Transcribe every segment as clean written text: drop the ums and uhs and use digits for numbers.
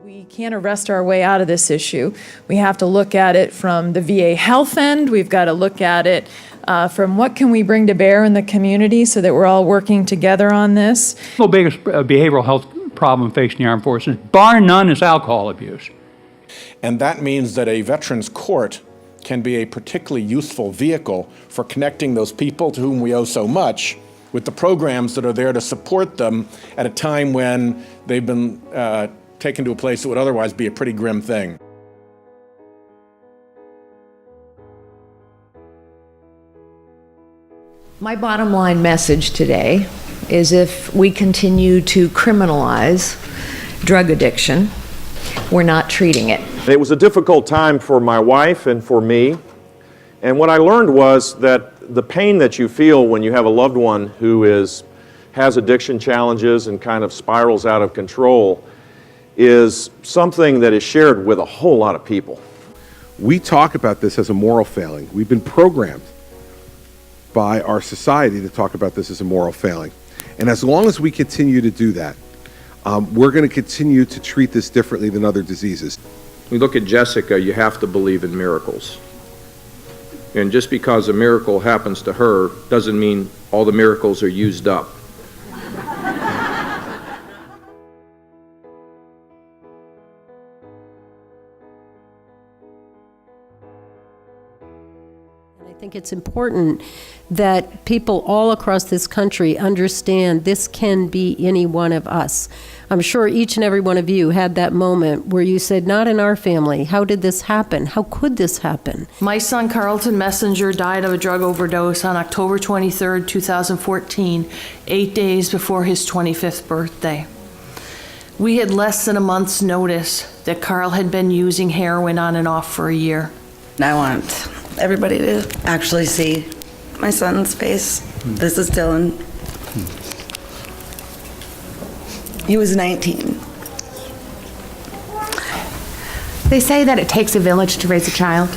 We can't arrest our way out of this issue. We have to look at it from the VA health end. We've got to look at it from what can we bring to bear in the community so that we're all working together on this. The biggest behavioral health problem facing the armed forces, bar none, is alcohol abuse. And that means that a veterans court can be a particularly useful vehicle for connecting those people to whom we owe so much with the programs that are there to support them at a time when they've been taken to a place that would otherwise be a pretty grim thing. My bottom line message today is if we continue to criminalize drug addiction, we're not treating it. It was a difficult time for my wife and for me. And what I learned was that the pain that you feel when you have a loved one who has addiction challenges and kind of spirals out of control is something that is shared with a whole lot of people. We talk about this as a moral failing. We've been programmed by our society to talk about this as a moral failing. And as long as we continue to do that, we're going to continue to treat this differently than other diseases. We look at Jessica, you have to believe in miracles. And just because a miracle happens to her doesn't mean all the miracles are used up. I think it's important that people all across this country understand this can be any one of us. I'm sure each and every one of you had that moment where you said, not in our family. How did this happen? How could this happen? My son, Carlton Messenger, died of a drug overdose on October 23rd, 2014, 8 days before his 25th birthday. We had less than a month's notice that Carl had been using heroin on and off for a year. I want everybody to actually see my son's face. This is Dylan. He was 19. They say that it takes a village to raise a child.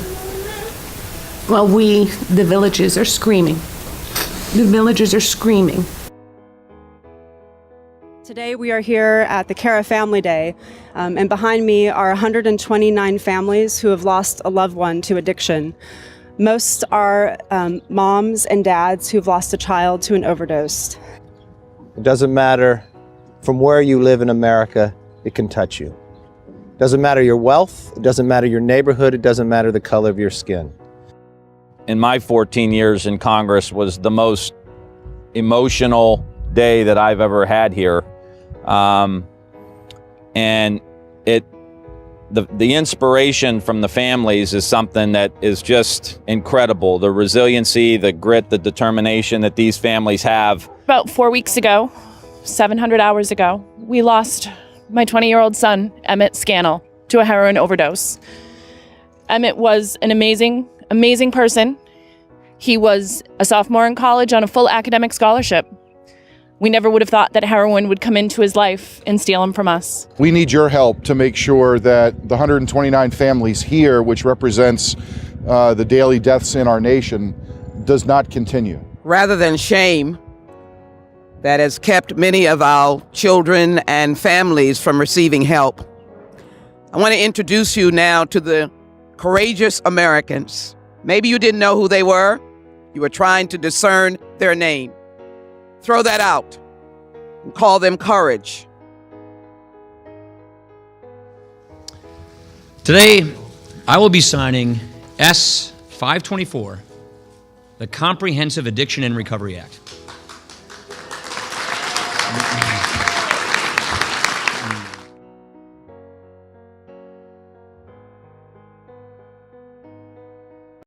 Well, we, the villages, are screaming. The villagers are screaming. Today we are here at the Cara Family Day, and behind me are 129 families who have lost a loved one to addiction. Most are moms and dads who've lost a child to an overdose. It doesn't matter from where you live in America, it can touch you. It doesn't matter your wealth, it doesn't matter your neighborhood, it doesn't matter the color of your skin. In my 14 years in Congress was the most emotional day that I've ever had here. And the inspiration from the families is something that is just incredible. The resiliency, the grit, the determination that these families have. About 4 weeks ago, 700 hours ago, we lost my 20-year-old son, Emmett Scannell, to a heroin overdose. Emmett was an amazing, amazing person. He was a sophomore in college on a full academic scholarship. We never would have thought that heroin would come into his life and steal him from us. We need your help to make sure that the 129 families here, which represents the daily deaths in our nation, does not continue. Rather than shame that has kept many of our children and families from receiving help, I want to introduce you now to the courageous Americans. Maybe you didn't know who they were. You were trying to discern their name. Throw that out and call them courage. Today, I will be signing S-524, the Comprehensive Addiction and Recovery Act.